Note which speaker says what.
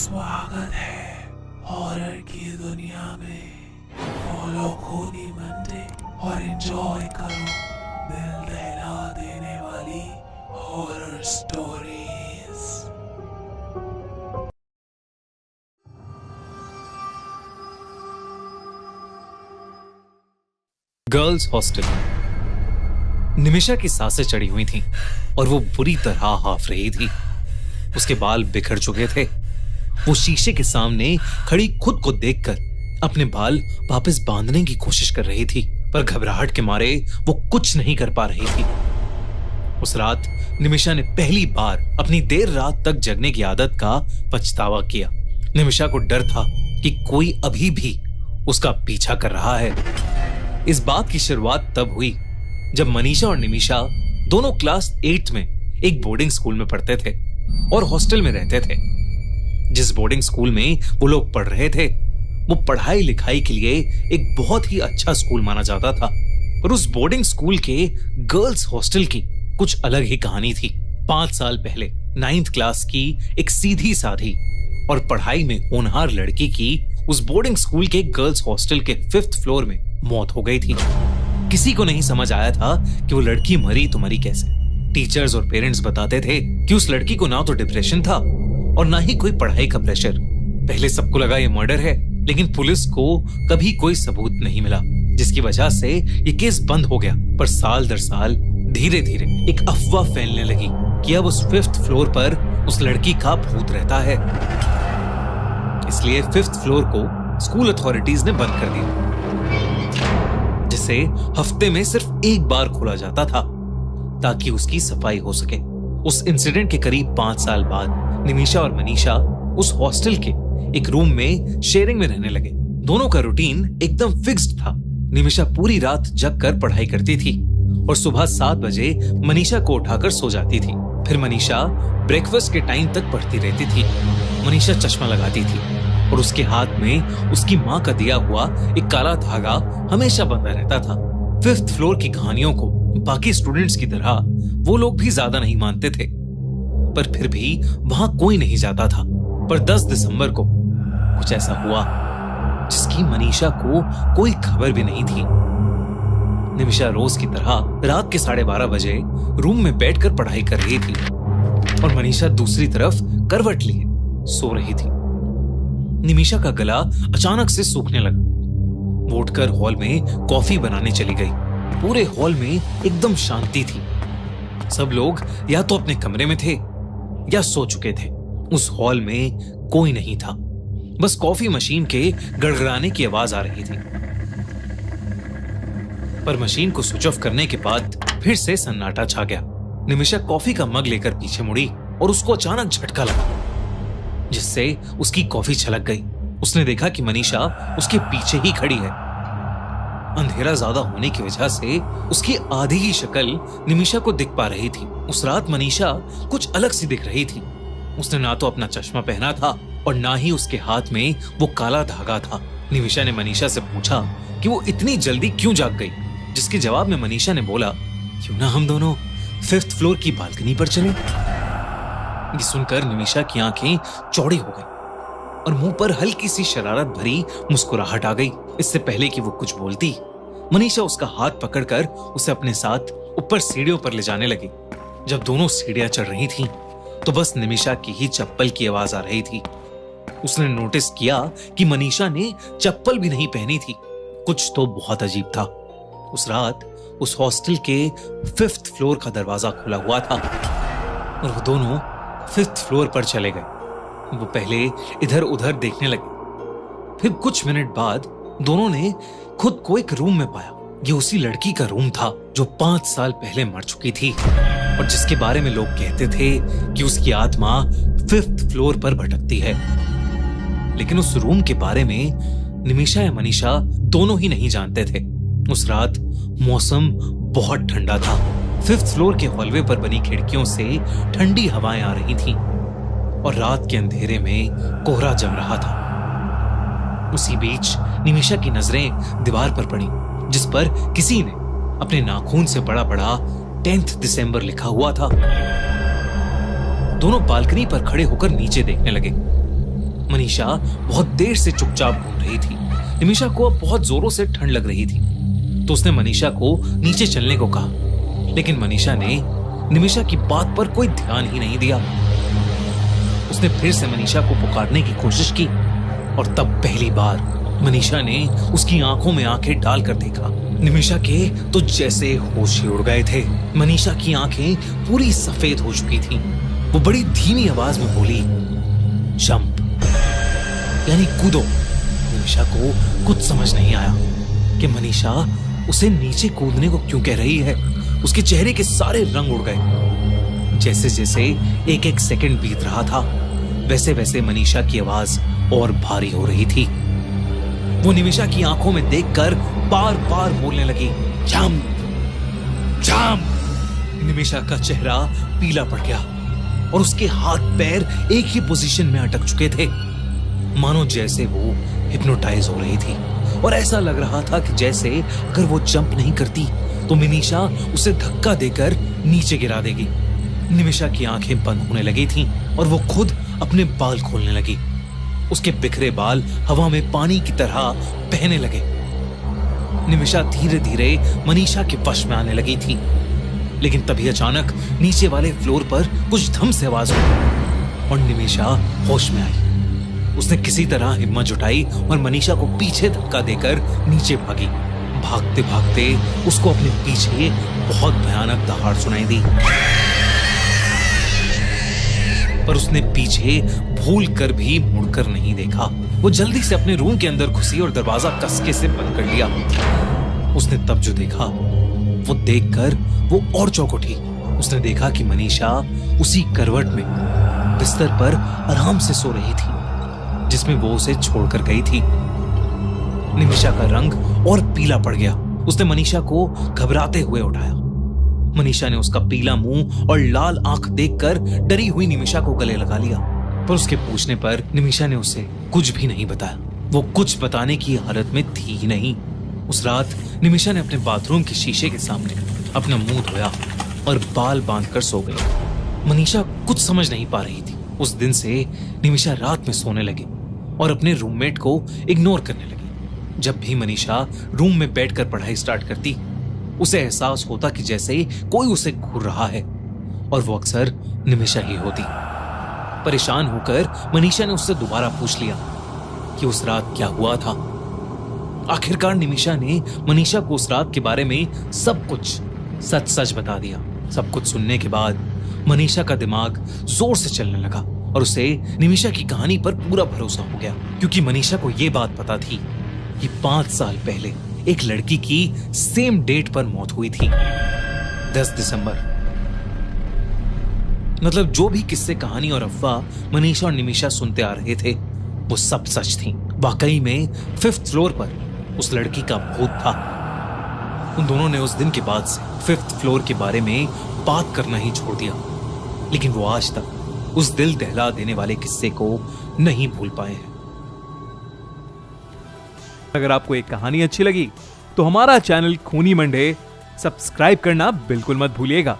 Speaker 1: स्वागत है हॉरर की दुनिया में। फॉलो खूनी मंडे और एंजॉय करो दिल दहला देने वाली horror stories.
Speaker 2: Girls hostel. Nimisha की सांसें चढ़ी हुई थीं और वो बुरी तरह हाफ रही थी। उसके बाल बिखर चुके थे। वो शीशे के सामने खड़ी खुद को देखकर अपने बाल वापस बांधने की कोशिश कर रही थी, पर घबराहट के मारे वो कुछ नहीं कर पा रही थी। उस रात निमिषा ने पहली बार अपनी देर रात तक जगने की आदत का पछतावा किया। निमिषा को डर था कि कोई अभी भी उसका पीछा कर रहा है। इस बात की शुरुआत तब हुई जब मनीषा और निमिषा दोनों क्लास 8 में एक बोर्डिंग स्कूल में पढ़ते थे और हॉस्टल में रहते थे। जिस बोर्डिंग स्कूल में वो लोग पढ़ रहे थे वो पढ़ाई लिखाई के लिए एक बहुत ही अच्छा स्कूल माना जाता था, पर उस बोर्डिंग स्कूल के गर्ल्स हॉस्टल की कुछ अलग ही कहानी थी। 5 साल पहले 9th क्लास की एक सीधी साधी और पढ़ाई में होनहार लड़की की उस बोर्डिंग स्कूल के गर्ल्स हॉस्टल के 5th फ्लोर में मौत हो गई थी। किसी को नहीं समझ आया था कि वो लड़की मरी तो मरी कैसे। टीचर्स और पेरेंट्स बताते थे कि उस लड़की को ना तो डिप्रेशन था और ना ही कोई पढ़ाई का प्रेशर। पहले सबको लगा ये मर्डर है, लेकिन पुलिस को कभी कोई सबूत नहीं मिला, जिसकी वजह से ये केस बंद हो गया। पर साल दर साल धीरे धीरे एक अफवाह फैलने लगी कि अब उस 5th फ्लोर पर उस लड़की का भूत रहता है। इसलिए 5th फ्लोर को स्कूल अथॉरिटीज ने बंद कर दिया, जिसे हफ्ते में सिर्फ एक बार खोला जाता था ताकि उसकी सफाई हो सके। उस इंसिडेंट के करीब 5 साल बाद निमिषा और मनीषा उस हॉस्टल के एक रूम में शेयरिंग में रहने लगे। दोनों का रूटीन एकदम फिक्स्ड था। निमिषा पूरी रात जग कर पढ़ाई करती थी और सुबह 7 बजे मनीषा को उठाकर सो जाती थी। फिर मनीषा ब्रेकफास्ट के टाइम तक पढ़ती रहती थी। मनीषा चश्मा लगाती थी और उसके हाथ में उसकी माँ का दिया हुआ एक काला धागा हमेशा बंधा रहता था। 5th फ्लोर की कहानियों को बाकी स्टूडेंट्स की तरह वो लोग भी ज्यादा नहीं मानते थे, पर फिर भी वहां कोई नहीं जाता था। पर 10 दिसंबर को कुछ ऐसा हुआ जिसकी मनीषा को कोई खबर भी नहीं थी। निमिषा रोज की तरह रात के 12:30 बजे रूम में बैठकर पढ़ाई कर रही थी और मनीषा दूसरी तरफ करवट लिए सो रही थी। निमिषा का गला अचानक से सूखने लगा। वो उठकर हॉल में कॉफी बनाने चली गई। पूरे हॉल में एकदम शांति थी। सब लोग या तो अपने कमरे में थे या सो चुके थे। उस हॉल में कोई नहीं था, बस कॉफी मशीन के गड़गड़ाने की आवाज आ रही थी। पर मशीन को स्विच ऑफ करने के बाद फिर से सन्नाटा छा गया। निमिषा कॉफी का मग लेकर पीछे मुड़ी और उसको अचानक झटका लगा, जिससे उसकी कॉफी छलक गई। उसने देखा कि मनीषा उसके पीछे ही खड़ी है। अंधेरा ज्यादा होने की वजह से उसकी आधी ही शक्ल निमिषा को दिख पा रही थी। उस रात मनीषा कुछ अलग सी दिख रही थी। उसने ना तो अपना चश्मा पहना था और ना ही उसके हाथ में वो काला धागा था। निमिषा ने मनीषा से पूछा कि वो इतनी जल्दी क्यों जाग गई, जिसके जवाब में मनीषा ने बोला, क्यों ना हम दोनों 5th फ्लोर की बालकनी पर चलें। ये सुनकर निमिषा की आंखें चौड़ी हो गई और मुंह पर हल्की सी शरारत भरी मुस्कुराहट आ गई। इससे पहले कि वो कुछ बोलती, मनीषा उसका हाथ पकड़कर उसे अपने साथ ऊपर सीढ़ियों पर ले जाने लगी। जब दोनों सीढ़ियां चढ़ रही थीं, तो बस निमिषा की ही चप्पल की आवाज आ रही थी। उसने नोटिस किया कि मनीषा ने चप्पल भी नहीं पहनी थी। कुछ तो बहुत अजीब था। उस रात उस हॉस्टल के 5th फ्लोर का दरवाजा खुला हुआ था और वो दोनों 5th फ्लोर पर चले गए। वो पहले इधर उधर देखने लगे। फिर कुछ मिनट बाद दोनों ने खुद को एक रूम में पाया। ये उसी लड़की का रूम था जो 5 साल पहले मर चुकी थी और जिसके बारे में लोग कहते थे कि उसकी आत्मा 5th फ्लोर पर भटकती है। लेकिन उस रूम के बारे में निमिषा या मनीषा दोनों ही नहीं जानते थे। उस रात मौसम बहुत ठंडा था। 5th फ्लोर के हॉलवे पर बनी खिड़कियों से ठंडी हवाएं आ रही थीं और रात के अंधेरे में कोहरा जम रहा था। उसी बीच निमिषा की नजरें दीवार पर पड़ी, जिस पर किसी ने अपने नाखून से बड़ा बड़ा 10th दिसंबर लिखा हुआ था। दोनों बालकनी पर खड़े होकर नीचे देखने लगे। मनीषा बहुत देर से चुपचाप घूम रही थी। निमिषा को अब बहुत जोरों से ठंड लग रही थी, तो उसने मनीषा को नीचे चलने को कहा, लेकिन मनीषा ने निमिषा की बात पर कोई ध्यान ही नहीं दिया। उसने फिर से मनीषा को पुकारने की कोशिश की और तब पहली बार मनीषा ने उसकी आंखों में आंखें डालकर देखा। निमिषा के तो जैसे होश ही उड़ गए थे। मनीषा की आंखें पूरी सफेद हो चुकी थीं। वो बड़ी धीमी आवाज में बोली, जंप यानी कूदो। निमिषा को कुछ समझ नहीं आया कि मनीषा उसे नीचे कूदने को क्यों कह रही है। उसके चेहरे के सारे रंग उड़ गए। जैसे जैसे एक एक सेकंड बीत रहा था, वैसे वैसे मनीषा की आवाज और भारी हो रही थी। वो निमिषा की आंखों में देखकर बार बार बोलने लगी, जंप जंप। निमिषा का चेहरा पीला पड़ गया और उसके हाथ पैर एक ही पोजीशन में अटक चुके थे, मानो जैसे वो हिप्नोटाइज हो रही थी। और ऐसा लग रहा था कि जैसे अगर वो जंप नहीं करती तो मनीषा उसे धक्का देकर नीचे गिरा देगी। निमिषा की आंखें बंद होने लगी थीं और वो खुद अपने बाल खोलने लगी। उसके बिखरे बाल हवा में पानी की तरह बहने लगे। निमिषा धीरे धीरे मनीषा के वश में आने लगी थी, लेकिन तभी अचानक नीचे वाले फ्लोर पर कुछ धम से आवाज हुई और निमिषा होश में आई। उसने किसी तरह हिम्मत जुटाई और मनीषा को पीछे धक्का देकर नीचे भागी। भागते भागते उसको अपने पीछे बहुत भयानक दहाड़ सुनाई दी, पर उसने पीछे भूल कर भी मुड़कर नहीं देखा। वो जल्दी से अपने रूम के अंदर घुसी और दरवाजा कसके से बंद कर लिया। उसने तब जो देखा वो देखकर वो और चौंक उठी। उसने देखा कि मनीषा उसी करवट में बिस्तर पर आराम से सो रही थी जिसमें वो उसे छोड़कर गई थी। निमिषा का रंग और पीला पड़ गया। उसने मनीषा को घबराते हुए उठाया। मनीषा ने उसका पीला मुंह और लाल आंख देखकर डरी हुई निमिषा को गले लगा लिया, पर उसके पूछने पर निमिषा ने उसे कुछ भी नहीं बताया। वो कुछ बताने की हालत में थी ही नहीं। उस रात निमिषा ने अपने बाथरूम के शीशे के सामने अपना मुंह धोया और बाल बांधकर सो गई। मनीषा कुछ समझ नहीं पा रही थी। उस दिन से निमिषा रात में सोने लगी और अपने रूममेट को इग्नोर करने लगी। जब भी मनीषा रूम में बैठकर पढ़ाई स्टार्ट करती, उसे एहसास होता कि जैसे कोई उसे घूर रहा है, और वो अक्सर निमिषा ही होती। परेशान होकर मनीषा ने उससे दोबारा पूछ लिया कि उस रात क्या हुआ था। आखिरकार निमिषा ने मनीषा को उस रात के बारे में सब कुछ सच सच बता दिया। सब कुछ सुनने के बाद मनीषा का दिमाग जोर से चलने लगा और उसे निमिषा की कहानी पर पूरा भरोसा हो गया, क्योंकि मनीषा को यह बात पता थी कि 5 साल पहले एक लड़की की सेम डेट पर मौत हुई थी, 10 दिसंबर। मतलब जो भी किस्से, कहानी और अफवाह मनीषा और निमिषा सुनते आ रहे थे वो सब सच थी। वाकई में 5th फ्लोर पर उस लड़की का भूत था। उन दोनों ने उस दिन के बाद से 5th फ्लोर के बारे में बात करना ही छोड़ दिया, लेकिन वो आज तक उस दिल दहला देने वाले किस्से को नहीं भूल पाए हैं।
Speaker 3: अगर आपको एक कहानी अच्छी लगी तो हमारा चैनल खूनी मंडे सब्सक्राइब करना बिल्कुल मत भूलिएगा।